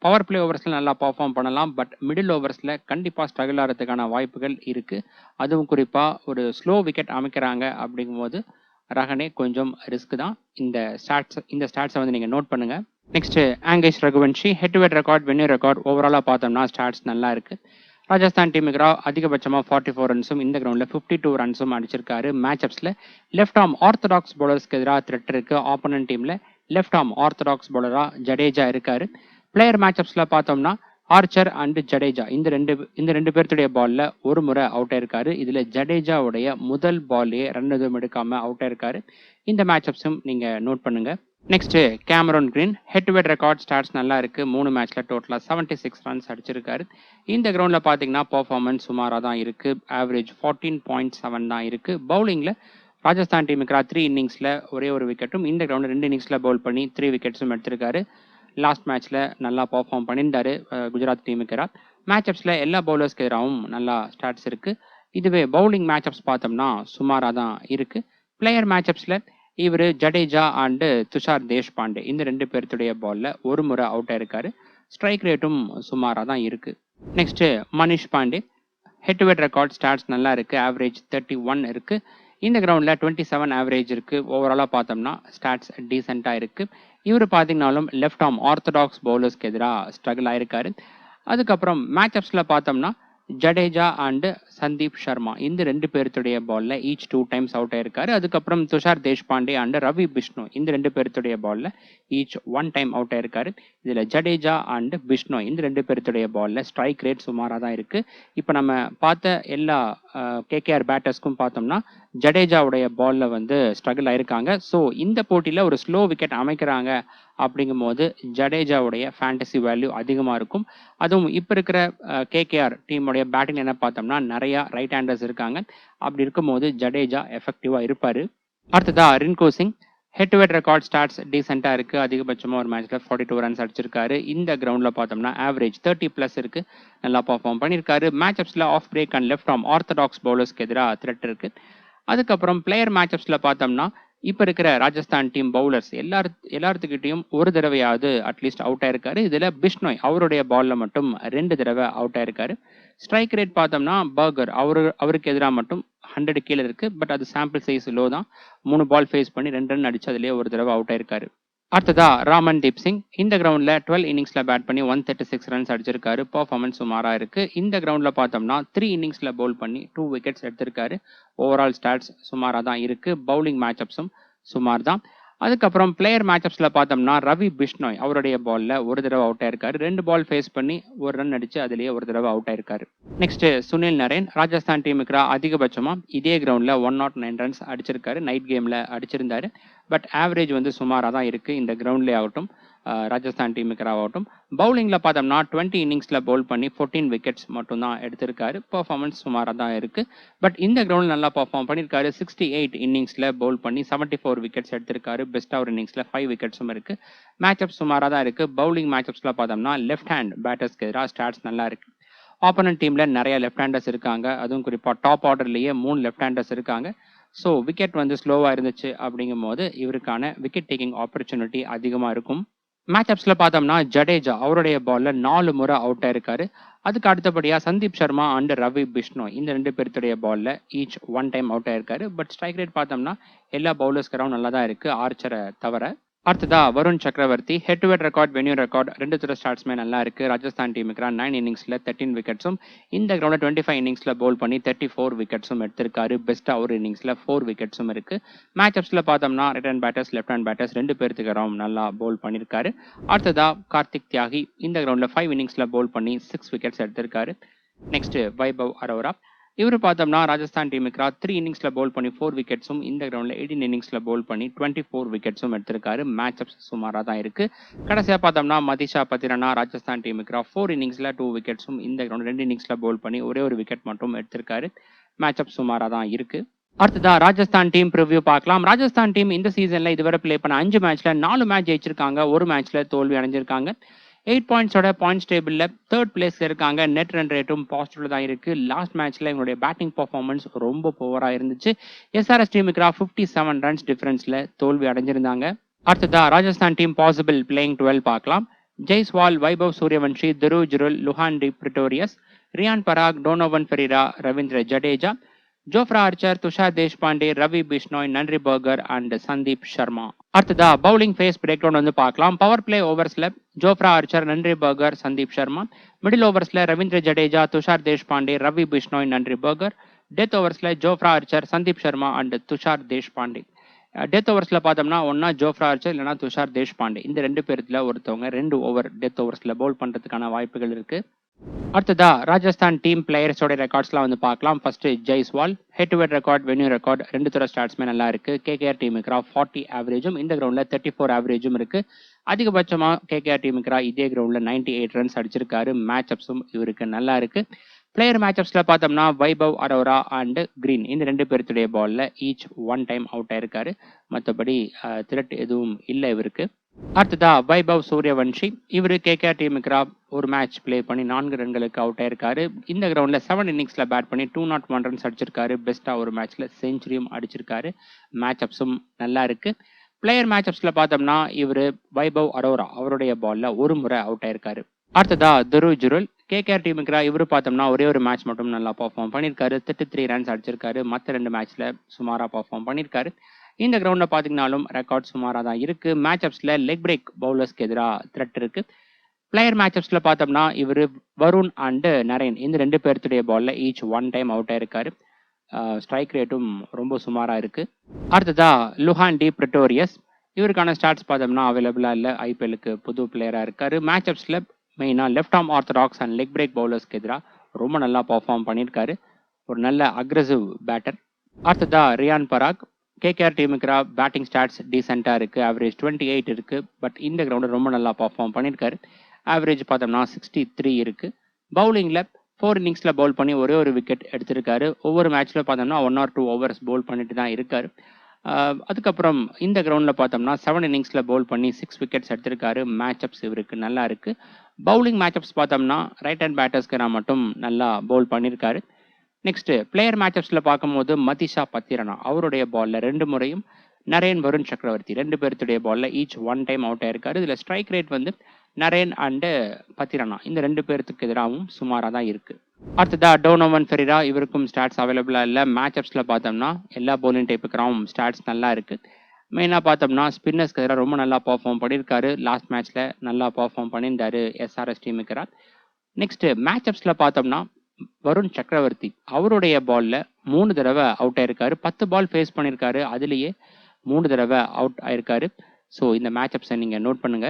பவர் பிளே ஓவர்ஸில் நல்லா பர்ஃபார்ம் பண்ணலாம். பட் மிடில் ஓவர்ஸில் கண்டிப்பாக ஸ்ட்ரகிள் ஆகிறதுக்கான வாய்ப்புகள் இருக்குது. அதுவும் குறிப்பாக ஒரு ஸ்லோ விக்கெட் அமைக்கிறாங்க அப்படிங்கும்போது ரஹானே கொஞ்சம் ரிஸ்க் தான். இந்த ஸ்டாட்ஸை வந்து நீங்கள் நோட் பண்ணுங்கள். Next Angkrish Raghuvanshi head to head record venue record ஓவராலாக பார்த்தோம்னா ஸ்டாட்ஸ் நல்லா இருக்கு. ராஜஸ்தான் டீமுக்கு அதிகபட்சமாக 44 ரன்ஸும் இந்த கிரவுண்டில் 52 ரன்ஸும் அடிச்சிருக்காரு. மேட்சப்ஸில் லெஃப்ட் ஆர்ம் ஆர்த்தடாக்ஸ் பவுலர்ஸ்க்கு எதிராக த்ரெட் இருக்கு. ஆப்போனன்ட் டீமில் லெஃப்ட் ஆர்ம் ஆர்த்தடாக்ஸ் பவுலராக ஜடேஜா இருக்காரு. பிளேயர் மேட்சப்ஸில் பார்த்தோம்னா ஆர்ச்சர் அண்ட் ஜடேஜா இந்த ரெண்டு பேர்த்துடைய பால்ல ஒரு முறை அவுட் ஆயிருக்காரு. இதுல ஜடேஜாவுடைய முதல் பால்லேயே ரன் எதுவும் எடுக்காம அவுட் ஆயிருக்காரு. இந்த மேட்சப்ஸும் நீங்க நோட் பண்ணுங்க. Next Cameron green head to head record stats நல்லா இருக்கு. 3 மேட்ச்ல டோட்டலா 76 ரன்ஸ் அடிச்சிருக்காரு. இந்த கிரவுண்ட்ல பாத்தீங்கன்னா பெர்ஃபார்மன்ஸ் சுமாரா தான் இருக்கு. ஆவரேஜ் 14.7 தான் இருக்கு. பவுலிங்ல ராஜஸ்தான் டீமுக்கு 3 இன்னிங்ஸ்ல ஒரே ஒரு விக்கெட்டும் இந்த கிரவுண்ட் 2 இன்னிங்ஸ்ல பவுல் பண்ணி 3 விக்கெட்ஸும் எடுத்திருக்காரு. லாஸ்ட் மேட்ச்ல நல்லா பெர்ஃபார்ம் பண்ணியிருந்தாரு குஜராத் டீமுக்கு. மேட்சப்ஸ்ல எல்லா பவுலர்ஸ்க்கு எதிராகவும் நல்லா ஸ்டாட்ஸ் இருக்கு. இதுவே பவுலிங் மேட்சப்ஸ் பார்த்தோம்னா சுமாரா தான் இருக்கு. பிளேயர் மேட்சப்ஸ்ல இவர் ஜடேஜா அண்டு துஷார் தேஷ்பாண்டே இந்த 2 பேர்த்துடைய பால்ல ஒரு முறை அவுட் ஆயிருக்காரு. ஸ்ட்ரைக் ரேட்டும் சுமாராக தான் இருக்கு. Next Manish Pandey head to head record stats நல்லா இருக்கு. ஆவரேஜ் 31 இருக்கு. இந்த கிரவுண்ட்ல 27 ஆவரேஜ் இருக்கு. ஓவராலாக பார்த்தோம்னா ஸ்டாட்ஸ் டீசெண்டாக இருக்கு. இவர் பார்த்தீங்கன்னாலும் லெஃப்ட் ஆர்ம் ஆர்த்தடாக்ஸ் பவுலர்ஸ்க்கு எதிராக ஸ்ட்ரகிள் ஆயிருக்காரு. அதுக்கப்புறம் மேட்சப்ஸ்ல பார்த்தோம்னா ஜடேஜா அண்ட் சந்தீப் சர்மா இந்த 2 பேர்த்துடைய பால்ல ஈச் 2 டைம்ஸ் அவுட் ஆயிருக்காரு. அதுக்கப்புறம் துஷார் தேஷ்பாண்டே அண்ட் ரவி பிஷ்ணோய் இந்த 2 பேர்த்துடைய பால்ல ஈச் 1 டைம் அவுட் ஆயிருக்காரு. இதுல ஜடேஜா அண்ட் பிஷ்ணோய் இந்த 2 பேர்த்துடைய பால்ல ஸ்ட்ரைக் ரேட் சுமாராக தான் இருக்கு. இப்போ நம்ம பார்த்த எல்லா கேகேஆர் பேட்டர்ஸ்க்கும் பார்த்தோம்னா ஜடேஜாவுடைய பால்ல வந்து ஸ்ட்ரகிள் ஆயிருக்காங்க. ஸோ இந்த போட்டியில ஒரு ஸ்லோ விக்கெட் அமைக்கிறாங்க அப்படிங்கும் போது ஜடேஜாவுடைய ஃபேண்டசி வேல்யூ அதிகமாக இருக்கும். அதுவும் இப்போ இருக்கிற கேகேஆர் டீமுடைய பேட்டிங் என்ன பார்த்தோம்னா நிறையா ரைட் ஹேண்டர்ஸ் இருக்காங்க. அப்படி இருக்கும்போது ஜடேஜா எஃபெக்டிவாக இருப்பார். அடுத்ததா Rinku Singh head to head record stats டீசெண்டாக இருக்குது. அதிகபட்சமாக ஒரு மேட்ச்சில் 42 ரன்ஸ் அடிச்சிருக்காரு. இந்த கிரவுண்டில் பார்த்தோம்னா ஆவரேஜ் 30+ இருக்குது. நல்லா பர்ஃபார்ம் பண்ணியிருக்காரு. மேட்சப்ஸில் off break and left arm orthodox பவுலர்ஸ்க்கு எதிராக த்ரெட் இருக்குது. அதுக்கப்புறம் பிளேயர் மேட்சப்ஸில் பார்த்தோம்னா இப்போ இருக்கிற ராஜஸ்தான் டீம் பவுலர்ஸ் எல்லாத்துக்கிட்டையும் ஒரு தடவையாவது அட்லீஸ்ட் அவுட் ஆயிருக்காரு. இதில் பிஷ்ணோய் அவருடைய பால்ல மட்டும் 2 தடவை அவுட் ஆயிருக்காரு. ஸ்ட்ரைக் ரேட் பார்த்தோம்னா பர்கர் அவருக்கு எதிராக மட்டும் 100 கீழே இருக்கு. பட் அது சாம்பிள் சைஸ் லோ தான். 3 பால் ஃபேஸ் பண்ணி 2 ரன் அடிச்சு அதுலேயே ஒரு தடவை அவுட் ஆயிருக்காரு. அடுத்ததா ராமன் தீப் சிங் இந்த கிரவுண்ட்ல 12 இன்னிங்ஸ்ல பேட் பண்ணி 136 ரன்ஸ் அடிச்சிருக்காரு. பர்ஃபார்மன்ஸ் சுமாரா இருக்கு. இந்த கிரவுண்ட்ல பார்த்தோம்னா 3 இன்னிங்ஸ்ல பவுல் பண்ணி 2 விக்கெட்ஸ் எடுத்திருக்காரு. ஓவரால் ஸ்டாட்ஸ் சுமாரா தான் இருக்கு. பவுலிங் மேட்சப்ஸும் சுமார் தான். அதுக்கப்புறம் பிளேயர் மேட்சப்ஸ்ல பார்த்தோம்னா ரவி பிஷ்ணோய் அவருடைய பால்ல ஒரு தடவை அவுட் ஆயிருக்காரு. 2 பால் ஃபேஸ் பண்ணி ஒரு ரன் அடிச்சு அதுலேயே ஒரு தடவை அவுட் ஆயிருக்காரு. நெக்ஸ்ட் சுனில் நரேன் ராஜஸ்தான் டீமுக்கு அதிகபட்சமா இதே கிரவுண்ட்ல 109 ரன்ஸ் அடிச்சிருக்காரு. நைட் கேம்ல அடிச்சிருந்தாரு. பட் ஆவரேஜ் வந்து சுமாராக தான் இருக்கு. இந்த கிரவுண்ட்லேயே ஆகட்டும் ராஜஸ்தான் டீமுக்கு ஆகட்டும். பவுலிங்ல பார்த்தோம்னா 20 இன்னிங்ஸ்ல பவுல் பண்ணி 14 விக்கெட்ஸ் மட்டும் தான் எடுத்திருக்காரு. பர்ஃபார்மன்ஸ் சுமாராக தான் இருக்கு. பட் இந்த கிரவுண்ட் நல்லா பர்ஃபார்ம் பண்ணியிருக்காரு. 68 இன்னிங்ஸ்ல பவுல் பண்ணி 74 விக்கெட்ஸ் எடுத்திருக்காரு. பெஸ்ட் அவர் இன்னிங்ஸ்ல 5 விக்கெட்ஸும் இருக்கு. மேட்சப் சுமாராக தான் இருக்கு. பவுலிங் மேட்சப்ஸ்ல பார்த்தோம்னா லெஃப்ட் ஹேண்ட் பேட்டர்ஸ்க்கு எதிராக ஸ்டாட்ஸ் நல்லா இருக்கு. ஆப்போனன்ட் டீம்ல நிறைய லெஃப்ட் ஹேண்டர்ஸ் இருக்காங்க. அதுவும் குறிப்பாக டாப் ஆர்டர்லேயே 3 லெஃப்ட் ஹேண்டர்ஸ் இருக்காங்க. ஸோ விக்கெட் வந்து ஸ்லோவாக இருந்துச்சு அப்படிங்கும் போது இவருக்கான விக்கெட் டேக்கிங் ஆப்பர்ச்சுனிட்டி அதிகமாக இருக்கும். மேட்சப்ஸில் பார்த்தோம்னா ஜடேஜா அவருடைய பால்ல 4 முறை அவுட் ஆயிருக்காரு. அதுக்கு அடுத்தபடியாக சந்தீப் சர்மா அண்ட் ரவி பிஷ்ணோய் இந்த 2 பேர்த்துடைய பால்ல ஈச் 1 டைம் அவுட் ஆயிருக்காரு. பட் ஸ்ட்ரைக் ரேட் பார்த்தோம்னா எல்லா பவுலர்ஸ்க்கு நல்லா தான் இருக்கு ஆர்ச்சரை தவிர. அடுத்ததா வருண் சக்கரவர்த்தி head to head record venue record 2 தடவை ஸ்டார்ட்ஸ்மே நல்லா இருக்கு. ராஜஸ்தான் டீமுக்கு 9 இன்னிங்ஸ்ல 13 விக்கெட்ஸும் இந்த கிரவுண்ட்ல 25 இன்னிங்ஸ்ல பவுல் பண்ணி 34 விக்கெட்ஸும் எடுத்திருக்காரு. பெஸ்டா ஒரு இன்னிங்ஸ்ல 4 விக்கெட்ஸும் இருக்கு. மேட்சப்ஸ்ல பார்த்தோம்னா right hand batters left hand batters 2 பேர்த்துக்கு நல்லா பவுல் பண்ணியிருக்காரு. அடுத்ததா கார்த்திக் தியாகி இந்த கிரவுண்ட்ல 5 இன்னிங்ஸ்ல பவுல் பண்ணி 6 விக்கெட்ஸ் எடுத்திருக்காரு. நெக்ஸ்ட் வைபவ் அரோரா இவர் பார்த்தோம்னா ராஜஸ்தான் டீமுக்கு 3 இன்னிங்ஸ்ல பவுல் பண்ணி 4 விக்கெட்ஸும் இந்த கிரவுண்ட்ல 18 இன்னிங்ஸ்ல பவுல் பண்ணி 24 விக்கெட்ஸும் எடுத்திருக்காரு. மேட்சப்ஸ் சுமாராக தான் இருக்கு. கடைசியாக பார்த்தோம்னா மதிஷா பத்திரனா ராஜஸ்தான் டீமுக்கு 4 இன்னிங்ஸ்ல 2 விக்கெட்ஸும் இந்த கிரவுண்ட் 2 இன்னிங்ஸ்ல பவுல் பண்ணி ஒரே ஒரு விக்கெட் மட்டும் எடுத்திருக்காரு. மேட்சப் சுமாராக தான் இருக்கு. அடுத்ததா ராஜஸ்தான் டீம் ப்ரிவ்யூ பார்க்கலாம். ராஜஸ்தான் டீம் இந்த சீசன்ல இதுவரை பிளே பண்ண 5 மேட்ச்ல 4 மேட்ச் ஜெயிச்சிருக்காங்க. ஒரு மேட்ச்ல தோல்வி அடைஞ்சிருக்காங்க. 8 பாயிண்ட்ஸோட பாயிண்ட்ஸ் டேபிள்ல 3rd பிளேஸ்ல இருக்காங்க. நெட் ரன் ரேட்டும் பாசிட்டிவ்ல தான் இருக்கு. லாஸ்ட் மேட்ச்ல இவங்களுடைய பேட்டிங் பர்ஃபார்மன்ஸ் ரொம்ப புவரா இருந்துச்சு. எஸ்ஆர்எஸ் டீமுக்கு 57 ரன்ஸ் டிஃபரன்ஸ்ல தோல்வி அடைஞ்சிருந்தாங்க. அடுத்ததா ராஜஸ்தான் டீம் பாசிபிள் பிளேயிங் 12 பார்க்கலாம். Jaiswal, Vaibhav Suryavanshi, Dhruv Jurel, Lhuan de Pretorius, Riyan Parag, Donovan Ferreira, Ravindra Jadeja, Jofra Archer, Tushar Deshpande, Ravi Bishnoi, Nandre Burger and Sandeep Sharma. அடுத்ததா பவுலிங் ஃபேஸ் பிரேக் டவுன் வந்து பார்க்கலாம். பவர் பிளே ஓவர்ஸ்ல Jofra Archer, Nandre Burger, Sandeep Sharma. Middle ஓவர்ஸ்ல Ravindra Jadeja, Tushar Deshpande, Ravi Bishnoi, Nandre Burger. Death ஓவர்ஸ்ல Jofra Archer, Sandeep Sharma and Tushar Deshpande. Death ஓவர்ஸ்ல பார்த்தோம்னா ஒன்னா ஜோஃப்ரா ஆர்ச்சர் இல்லைனா துஷார் தேஷ்பாண்டே, இந்த 2 பேர்த்துல ஒருத்தவங்க 2 ஓவர் டெத் ஓவர்ஸ்ல பவுல் பண்றதுக்கான வாய்ப்புகள் இருக்கு. அடுத்ததா ராஜஸ்தான் டீம் பிளேயர்ஸோட ரெக்கார்ட்ஸ்லாம் வந்து பார்க்கலாம். First Jaiswal, head to head record, venue record, 2 தர ஸ்டாட்ஸ்மே நல்லா இருக்கு. கேகேஆர் டீமுக்கு 40 ஆவரேஜும் இந்த கிரவுண்ட்ல 34 ஆவரேஜும் இருக்கு. அதிகபட்சமா கேகேஆர் டீமுக்கு இதே கிரவுண்ட்ல 98 ரன்ஸ் அடிச்சிருக்காரு. மேட்ச் அப்ஸும் இவருக்கு நல்லா இருக்கு. பிளேயர் மேட்ச் அப்ஸ்ல பார்த்தோம்னா வைபவ் அரோரா அண்ட் கிரீன் இந்த 2 பேர்த்துடைய பால்ல ஈச் 1 டைம் அவுட் ஆயிருக்காரு. மற்றபடி த்ரெட் எதுவும் இல்லை இவருக்கு. அடுத்ததா வைபவ் சூரியவன்ஷி, இவர் கேகேஆர் டீமுக்கு ஒரு மேட்ச் பிளே பண்ணி 4 ரன்களுக்கு அவுட் ஆயிருக்காரு. இந்த கிரவுண்ட்ல 7 இன்னிங்ஸ்ல பேட் பண்ணி 201 ரன்ஸ் அடிச்சிருக்காரு. பெஸ்டா ஒரு மேட்ச்ல செஞ்சுரியும் அடிச்சிருக்காரு. மேட்ச் அப்ஸும் நல்லா இருக்கு. பிளேயர் மேட்ச் அப்ஸ்ல பார்த்தோம்னா இவர் வைபவ் அரோரா அவருடைய பால்ல ஒரு முறை அவுட் ஆயிருக்காரு. அடுத்ததா துருவ் ஜுரல், கேகேஆர் டீமுக்கு இவர் பார்த்தோம்னா ஒரே ஒரு மேட்ச் மட்டும் நல்லா பர்ஃபார்ம் பண்ணியிருக்காரு. 33 ரன்ஸ் அடிச்சிருக்காரு. மற்ற 2 மேட்ச்ல சுமாரா பர்ஃபார்ம் பண்ணியிருக்காரு. இந்த கிரவுண்ட்ல பாத்தீங்கன்னாலும் ரெக்கார்ட் சுமாரா தான் இருக்கு. மேட்ச் அப்ஸ்ல லெக் பிரேக் பவுலர்ஸ்க்கு எதிராக த்ரெட் இருக்கு. பிளேயர் மேட்ச் அப்ஸ்ல பார்த்தோம்னா இவர் வருண் அண்ட் நரேன் இந்த 2 பேர்த்துடைய பால்ல ஈச் 1 டைம் அவுட் ஆயிருக்காரு. ஸ்ட்ரைக் ரேட்டும் ரொம்ப சுமாரா இருக்கு. அடுத்ததா லுஹான் டி பிரிட்டோரியஸ், இவருக்கான ஸ்டாட்ஸ் பார்த்தோம்னா அவைலபிளா இல்ல. ஐபிஎல்லுக்கு புது பிளேயரா இருக்காரு. மேட்ச் அப்ஸ்ல மெயினா left arm orthodox and leg break பவுலர்ஸ்க்கு எதிராக ரொம்ப நல்லா பர்ஃபார்ம் பண்ணியிருக்காரு. ஒரு நல்ல அக்ரெசிவ் பேட்டர். அடுத்ததா ரியான் பராக், கேகேஆர் டீமுக்கு பேட்டிங் ஸ்டாட்ஸ் டீசெண்டா இருக்கு. ஆவரேஜ் 28 இருக்கு. பட் இந்த கிரவுண்ட் ரொம்ப நல்லா பர்ஃபார்ம் பண்ணியிருக்காரு. ஆவரேஜ் பார்த்தோம்னா 63 இருக்கு. பவுலிங்ல 4 இன்னிங்ஸ்ல பவுல் பண்ணி ஒரே ஒரு விக்கெட் எடுத்திருக்காரு. ஒவ்வொரு மேட்ச்ல பார்த்தோம்னா 1 or 2 ஓவர்ஸ் பவுல் பண்ணிட்டு தான் இருக்காரு. அதுக்கப்புறம் இந்த கிரவுண்ட்ல பார்த்தோம்னா 7 இன்னிங்ஸ்ல பவுல் பண்ணி 6 விக்கெட்ஸ் எடுத்திருக்காரு. மேட்ச் அப்ஸ் இவருக்கு நல்லா இருக்கு. பவுலிங் மேட்ச் அப்ஸ் பார்த்தோம்னா ரைட் ஹேண்ட் பேட்டர்ஸ்க்கு மட்டும் நல்லா பவுல் பண்ணியிருக்காரு. நெக்ஸ்ட் பிளேயர் மேட்ச் அப்ஸ்ல பார்க்கும்போது மதிஷா பத்திரனா அவருடைய பால்ல 2 முறையும், நரேன் வருண் சக்கரவர்த்தி 2 பேர்த்துடைய பால்ல ஈச் 1 டைம் அவுட் ஆயிருக்காரு. இதுல ஸ்ட்ரைக் ரேட் வந்து நரேன் அண்ட் பத்திரனா இந்த 2 பேர்த்துக்கு எதிராகவும் சுமாரா தான் இருக்கு. அடுத்ததா டோனோவன் ஃபெரிரா, இவருக்கும் ஸ்டாட்ஸ் அவைலபிளா இல்ல. மேட்ச் அப்ஸ்ல பார்த்தோம்னா எல்லா பவுலிங் டைப்புக்கும் ஸ்டாட்ஸ் நல்லா இருக்கு. மெயினா பார்த்தோம்னா ஸ்பின்னர்ஸ்க்கு எதிராக ரொம்ப நல்லா பர்ஃபார்ம் பண்ணியிருக்காரு. லாஸ்ட் மேட்ச்ல நல்லா பர்ஃபார்ம் பண்ணியிருந்தாரு எஸ்ஆர்எஸ் டீமுக்கு. நெக்ஸ்ட் மேட்ச் அப்ஸ்ல பார்த்தோம்னா வருண் சக்கரவர்த்தி அவருடைய பால்ல 3 தடவை அவுட் ஆயிருக்காரு. 10 பால் ஃபேஸ் பண்ணியிருக்காரு. அதுலேயே 3 தடவை அவுட் ஆயிருக்காரு. ஸோ இந்த மேட்ச் அப்ஸை நீங்க நோட் பண்ணுங்க.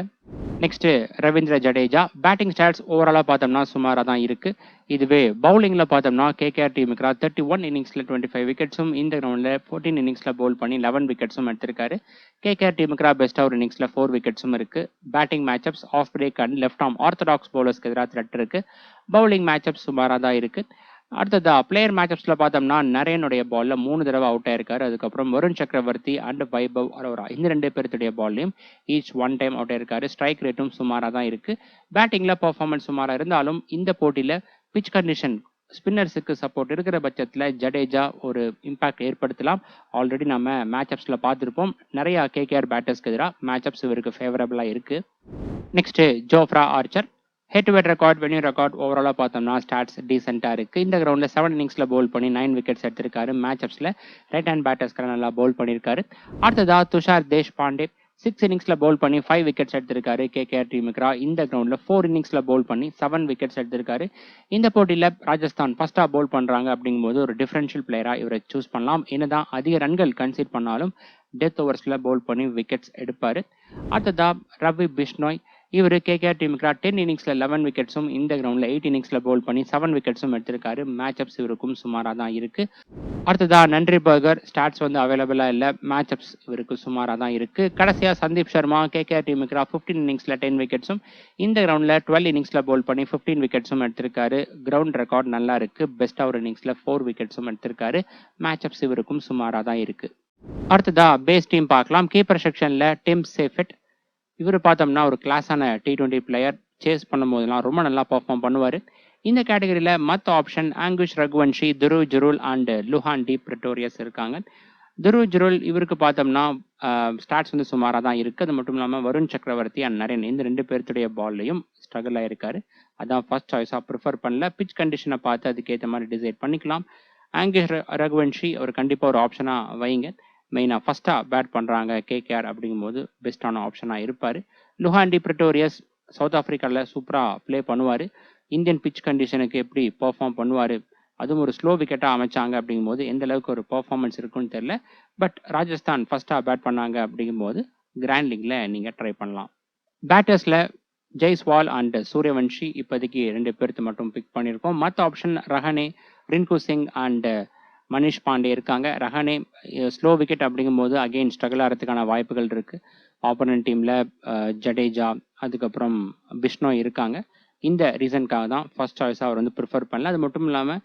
Next Ravindra Jadeja, batting stats ஓவராலா பார்த்தோம்னா சுமாரா தான் இருக்கு. இதுவே பவுலிங்ல பார்த்தோம்னா கேகேஆர் டீமுக்கு 31 இன்னிங்ஸ்ல 25 விக்கெட்ஸும் இந்த கிரவுண்ட்ல 14 இன்னிங்ஸ்ல பவுல் பண்ணி 11 விக்கெட்ஸும் எடுத்திருக்காரு. கேகேஆர் டீமுக்கு பெஸ்டா ஒரு இன்னிங்ஸ்ல 4 விக்கெட்ஸும் இருக்கு. Batting match ups off break and left arm orthodox பவுலர்ஸ்க்கு எதிராக த்ரெட் இருக்கு. பவுலிங் மேட்ச் அப் சுமாரா தான் இருக்கு. அடுத்ததா பிளேயர் மேட்ச் அப்ஸ்ல பார்த்தோம்னா நரேனுடைய பால்ல 3 தடவை அவுட் ஆயிருக்காரு. அதுக்கப்புறம் வருண் சக்கரவர்த்தி அண்ட் வைபவ் அரோரா இந்த 2 பேர்த்துடைய பால்லையும் ஈச் 1 டைம் அவுட் ஆயிருக்காரு. ஸ்ட்ரைக் ரேட்டும் சுமாரா தான் இருக்கு. பேட்டிங்ல பர்ஃபார்மன்ஸ் சுமாரா இருந்தாலும் இந்த போட்டியில பிச் கண்டிஷன் ஸ்பின்னர்ஸுக்கு சப்போர்ட் இருக்கிற பட்சத்துல ஜடேஜா ஒரு இம்பாக்ட் ஏற்படுத்தலாம். ஆல்ரெடி நம்ம மேட்ச் அப்ஸ்ல பார்த்துருப்போம். நிறைய கேகேஆர் பேட்டர்ஸ்க்கு எதிராக மேட்ச் அப்ஸ் இவருக்கு ஃபேவரபிளா இருக்கு. Next Jofra Archer, head to head record, venue record ஓவராலா பார்த்தோம்னா ஸ்டாட்ஸ் டீசெண்டா இருக்கு. இந்த கிரவுண்ட்ல 7 இன்னிங்ஸ்ல பவுல் பண்ணி 9 விக்கெட்ஸ் எடுத்திருக்காரு. மேட்ச் அப்ஸ்ல ரைட் ஹேண்ட் பேட்டர்ஸ்க்கு நல்லா பவுல் பண்ணியிருக்காரு. அடுத்ததா துஷார் தேஷ்பாண்டே 6 இன்னிங்ஸ்ல பவுல் பண்ணி 5 விக்கெட்ஸ் எடுத்திருக்காரு. கேகேஆர் டீமுக்கு இந்த கிரவுண்ட்ல 4 இன்னிங்ஸ்ல பவுல் பண்ணி 7 விக்கெட்ஸ் எடுத்திருக்காரு. இந்த போட்டியில ராஜஸ்தான் ஃபர்ஸ்டா பவுல் பண்றாங்க அப்படிங்கும்போது ஒரு டிஃபரன்ஷியல் பிளேயரா இவரை சூஸ் பண்ணலாம். என்னதான் அதிக ரன்கள் கன்சீட் பண்ணாலும் டெத் ஓவர்ஸ்ல பவுல் பண்ணி விக்கெட்ஸ் எடுப்பாரு. அடுத்ததா ரவி பிஷ்னோய், இவர் கேகேஆர் டீமுக்கு 10 இன்னிங்ஸ்ல 11 விக்கெட்ஸும் இந்த கிரவுண்ட்ல 8 இன்னிங்ஸ்ல பவுல் பண்ணி 7 விக்கெட்ஸும் எடுத்திருக்காரு. மேட்ச் அப்ஸ் இவருக்கும் சுமாரா தான் இருக்கு. அடுத்ததா நன்ரி பர்கர், ஸ்டாட்ஸ் வந்து அவைலபிளா இல்ல. மேட்ச் அப்ஸ் இவருக்கு சுமாரா தான் இருக்கு. கடைசியா சந்தீப் சர்மா, கேகேஆர் டீமுக்கு 15 இன்னிங்ஸ்ல 10 விக்கெட்ஸும் இந்த கிரவுண்ட்ல 12 இன்னிங்ஸ்ல பவுல் பண்ணி 15 விக்கெட்ஸும் எடுத்திருக்காரு. கிரவுண்ட் ரெக்கார்ட் நல்லா இருக்கு. பெஸ்டா ஒரு இன்னிங்ஸ்ல 4 விக்கெட்ஸும் எடுத்திருக்காரு. மேட்ச் அப்ஸ் இவருக்கும் சுமாரா தான் இருக்கு. அடுத்ததா பேஸ் டீம் பார்க்கலாம். கீப்பர் செக்ஷன்ல டிம் சேஃபெட், இவர் பார்த்தோம்னா ஒரு கிளாஸான T20 பிளேயர். சேஸ் பண்ணும்போதெல்லாம் ரொம்ப நல்லா பர்ஃபார்ம் பண்ணுவார். இந்த கேட்டகரியில் மற்ற option Angkrish Raghuvanshi, Dhruv Jurel and Lhuan de Pretorius இருக்காங்க. துருவ் ஜுருல் இவருக்கு பார்த்தோம்னா ஸ்டாட்ஸ் வந்து சுமாராக தான் இருக்குது. அது மட்டும் இல்லாமல் வருண் சக்கரவர்த்தி அண்ட் நரேன் இந்த 2 பேர்த்துடைய பால்லையும் ஸ்ட்ரகிள் ஆயிருக்காரு. அதான் ஃபர்ஸ்ட் சாய்ஸாக ப்ரிஃபர் பண்ணல. பிச் கண்டிஷனை பார்த்து அதுக்கேற்ற மாதிரி டிசைட் பண்ணிக்கலாம். ஆங்கிஷ் ரகுவன்ஷி அவர் கண்டிப்பாக ஒரு ஆப்ஷனாக வைங்க. மெயினாக ஃபஸ்ட்டாக பேட் பண்ணுறாங்க கேகேஆர் அப்படிங்கும்போது பெஸ்ட்டான ஆப்ஷனாக இருப்பார். லுஹாண்டி பிரிட்டோரியஸ் சவுத் ஆஃப்ரிக்காவில் சூப்பராக ப்ளே பண்ணுவார். இந்தியன் பிச் கண்டிஷனுக்கு எப்படி பெர்ஃபார்ம் பண்ணுவார், அதுவும் ஒரு ஸ்லோ விக்கெட்டாக அமைச்சாங்க அப்படிங்கும்போது எந்த அளவுக்கு ஒரு பெர்ஃபார்மன்ஸ் இருக்குன்னு தெரில. பட் ராஜஸ்தான் ஃபஸ்ட்டாக பேட் பண்ணாங்க அப்படிங்கும்போது கிராண்ட் லீக்ல நீங்கள் ட்ரை பண்ணலாம். பேட்டர்ஸில் ஜெய்ஸ்வால் அண்ட் சூரியவன்ஷி இப்போதைக்கு 2 பேர்த்து மட்டும் பிக் பண்ணியிருக்கோம். மற்ற ஆப்ஷன் ரஹனே, ரின்கு சிங் அண்ட் மனிஷ் பாண்டே இருக்காங்க. ரஹனே ஸ்லோ விக்கெட் அப்படிங்கும்போது அகெயின் ஸ்ட்ரகிள் ஆகிறதுக்கான வாய்ப்புகள் இருக்குது. ஆப்போனன்ட் டீமில் ஜடேஜா அதுக்கப்புறம் பிஷ்னோய் இருக்காங்க. இந்த ரீசனுக்காக தான் ஃபர்ஸ்ட் சாய்ஸாக அவர் வந்து ப்ரிஃபர் பண்ணல. அது மட்டும் இல்லாமல்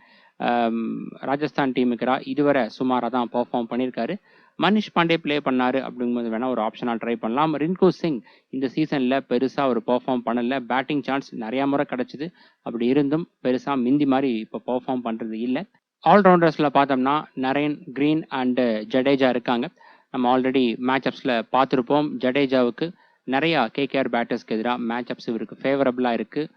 ராஜஸ்தான் டீமுக்கு இதுவரை சுமாராக தான் பர்ஃபார்ம் பண்ணியிருக்காரு. மனிஷ் பாண்டே ப்ளே பண்ணார் அப்படிங்கும்போது வேணால் ஒரு ஆப்ஷனாக ட்ரை பண்ணலாம். ரின்கு சிங் இந்த சீசனில் பெருசாக ஒரு பர்ஃபார்ம் பண்ணலை. பேட்டிங் சான்ஸ் நிறையா முறை கிடச்சிது. அப்படி இருந்தும் பெருசாக மிந்தி மாதிரி இப்போ பர்ஃபார்ம் பண்ணுறது இல்லை. ஆல்ரவுண்டர்ஸில் பார்த்தோம்னா நரேன், கிரீன் அண்டு ஜடேஜா இருக்காங்க. நம்ம ஆல்ரெடி மேட்சப்ஸில் பார்த்துருப்போம். ஜடேஜாவுக்கு நிறையா கேகேஆர் பேட்டர்ஸ்க்கு எதிராக மேட்சப்ஸ் இவருக்கு ஃபேவரபுளாக இருக்குது.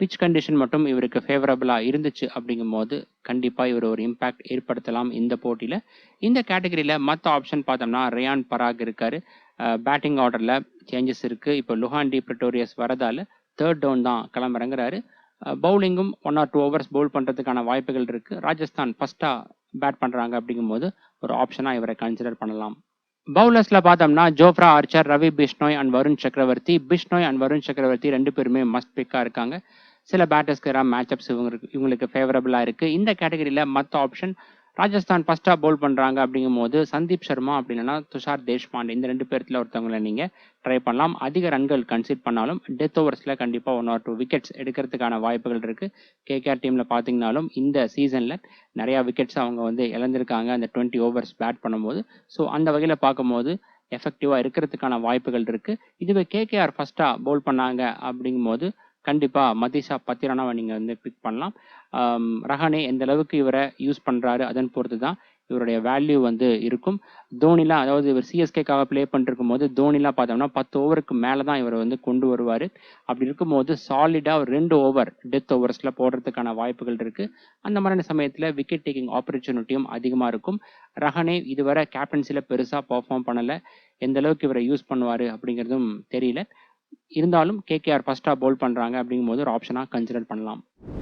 பிச் கண்டிஷன் மட்டும் இவருக்கு ஃபேவரபுளாக இருந்துச்சு அப்படிங்கும்போது கண்டிப்பாக இவர் ஒரு இம்பேக்ட் ஏற்படுத்தலாம் இந்த போட்டியில். இந்த கேட்டகரியில் மற்ற ஆப்ஷன் பார்த்தோம்னா ரியான் பராக் இருக்கார். பேட்டிங் ஆர்டரில் சேஞ்சஸ் இருக்குது. இப்போ லுஹாண்டி பிரிட்டோரியஸ் வரதால் 3rd டவுன் தான் கிளம்புறங்கிறாரு. பவுலிங்கும் 1 or 2 ஓவர்ஸ் பவுல் பண்ணுறதுக்கான வாய்ப்புகள் இருக்குது. ராஜஸ்தான் ஃபஸ்ட்டாக பேட் பண்ணுறாங்க அப்படிங்கும்போது ஒரு ஆப்ஷனாக இவரை கன்சிடர் பண்ணலாம். பவுலர்ஸில் பார்த்தோம்னா Jofra Archer, Ravi Bishnoi and Varun சக்கரவர்த்தி. பிஷ்னோய் அண்ட் வருண் சக்கரவர்த்தி 2 பேருமே மஸ்ட் பிக்காக இருக்காங்க. சில பேட்டர்ஸ்க்கு எதிராக மேட்சப்ஸ் இவங்களுக்கு ஃபேவரபுளாக இருக்குது. இந்த கேட்டகரியில் மற்ற ஆப்ஷன் ராஜஸ்தான் ஃபஸ்ட்டாக பவுல் பண்ணுறாங்க அப்படிங்கும்போது சந்தீப் சர்மா அப்படின்னா துஷார் தேஷ்பாண்டே, இந்த 2 பேர்த்தில் ஒருத்தவங்களை நீங்கள் ட்ரை பண்ணலாம். அதிக ரன்கள் கன்சிட் பண்ணாலும் டெத் ஓவர்ஸில் கண்டிப்பாக 1 or 2 விக்கெட்ஸ் எடுக்கிறதுக்கான வாய்ப்புகள் இருக்குது. கேகேஆர் டீமில் பார்த்தீங்கன்னாலும் இந்த சீசனில் நிறையா விக்கெட்ஸ் அவங்க வந்து இழந்திருக்காங்க அந்த 20 ஓவர்ஸ் பேட் பண்ணும்போது. ஸோ அந்த வகையில் பார்க்கும்போது எஃபெக்டிவாக இருக்கிறதுக்கான வாய்ப்புகள் இருக்குது. இதுவே கேகேஆர் ஃபஸ்ட்டாக பவுல் பண்ணாங்க அப்படிங்கும்போது கண்டிப்பாக மதிஷா பத்திரானாவை நீங்கள் வந்து பிக் பண்ணலாம். ரஹானே எந்த அளவுக்கு இவரை யூஸ் பண்ணுறாரு அதன் பொறுத்து தான் இவருடைய வேல்யூ வந்து இருக்கும். தோனிலாம், அதாவது இவர் சிஎஸ்கேக்காக ப்ளே பண்ணிருக்கும் போது தோனிலாம் பார்த்தோம்னா 10 ஓவருக்கு மேலே தான் இவரை வந்து கொண்டு வருவார். அப்படி இருக்கும்போது சாலிடாக ஒரு 2 ஓவர் டெத் ஓவர்ஸில் போடுறதுக்கான வாய்ப்புகள் இருக்குது. அந்த மாதிரியான சமயத்தில் விக்கெட் டேக்கிங் ஆப்பர்ச்சுனிட்டியும் அதிகமாக இருக்கும். ரஹானே இதுவரை கேப்டன்சியில் பெருசாக பர்ஃபார்ம் பண்ணலை. எந்த அளவுக்கு இவரை யூஸ் பண்ணுவார் அப்படிங்கிறதும் தெரியல. இருந்தாலும் கேகேஆர் ஃபஸ்ட்டாக பவுல் பண்ணுறாங்க அப்படிங்கும்போது ஒரு ஆப்ஷனாக கன்சிடர் பண்ணலாம்.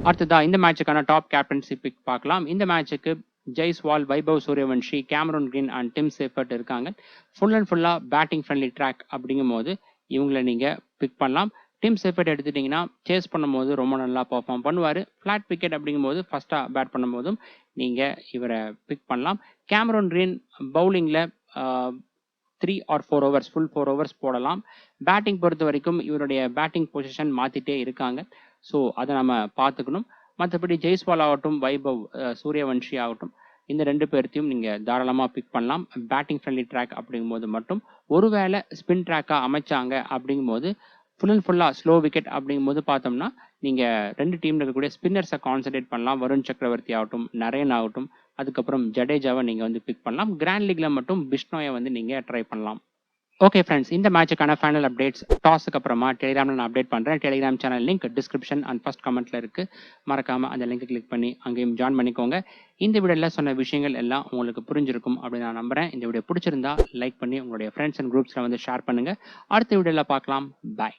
அடுத்ததாக இந்த மேட்சுக்கான டாப் கேப்டன்சி பிக் பார்க்கலாம். இந்த மேட்சுக்கு Jaiswal, Vaibhav Suryavanshi, Cameron Green and Tim Seifert இருக்காங்க. ஃபுல் அண்ட் ஃபுல்லாக பேட்டிங் ஃப்ரெண்ட்லி ட்ராக் அப்படிங்கும்போது இவங்களை நீங்கள் பிக் பண்ணலாம். டிம் சேஃபர்ட் எடுத்துட்டிங்கன்னா சேஸ் பண்ணும்போது ரொம்ப நல்லா பர்ஃபார்ம் பண்ணுவார். ஃப்ளாட் விக்கெட் அப்படிங்கும்போது ஃபஸ்ட்டாக பேட் பண்ணும்போதும் நீங்கள் இவரை பிக் பண்ணலாம். கேமரூன் கிரீன் பவுலிங்கில் 3 or 4 ஓவர்ஸ், ஃபுல் 4 ஓவர்ஸ் போடலாம். பேட்டிங் பொறுத்த வரைக்கும் இவருடைய பேட்டிங் பொசிஷன் மாற்றிட்டே இருக்காங்க. ஸோ அதை நம்ம பார்த்துக்கணும். மற்றபடி ஜெய்ஸ்வால் ஆகட்டும், வைபவ் சூரியவன்ஷி ஆகட்டும், இந்த 2 பேர்த்தையும் நீங்கள் தாராளமாக பிக் பண்ணலாம். பேட்டிங் ஃப்ரெண்ட்லி ட்ராக் அப்படிங்கும்போது மட்டும் ஒருவேளை ஸ்பின் ட்ராக்காக அமைச்சாங்க அப்படிங்கும்போது ஃபுல் அண்ட் ஃபுல்லாக ஸ்லோ விக்கெட் அப்படிங்கும்போது பார்த்தோம்னா நீங்கள் 2 டீமில் இருக்கக்கூடிய ஸ்பின்னர்ஸை கான்சன்ட்ரேட் பண்ணலாம். வருண் சக்கரவர்த்தி ஆகட்டும், நரேன் ஆகட்டும், அதுக்கப்புறம் ஜடேஜாவை நீங்கள் வந்து பிக் பண்ணலாம். கிராண்ட் லீக்ல மட்டும் பிஷ்னோயை வந்து நீங்கள் ட்ரை பண்ணலாம். ஓகே ஃப்ரெண்ட்ஸ், இந்த மேட்சுக்கான ஃபைனல் அப்டேட்ஸ் டாஸுக்கு அப்புறமா டெலிகிராமில் நான் அப்டேட் பண்ணுறேன். Telegram channel link description and first கமெண்ட்டில் இருக்குது. மறக்காமல் அந்த லிங்கை கிளிக் பண்ணி அங்கேயும் ஜாயின் பண்ணிக்கோங்க. இந்த வீடியோவில் சொன்ன விஷயங்கள் எல்லாம் உங்களுக்கு புரிஞ்சிருக்கும் அப்படின்னு நான் நம்புகிறேன். இந்த வீடியோ பிடிச்சிருந்தா லைக் பண்ணி உங்களுடைய ஃப்ரெண்ட்ஸ் அண்ட் குரூப்ஸில் வந்து ஷேர் பண்ணுங்கள். அடுத்த வீடியோவில் பார்க்கலாம். பாய்.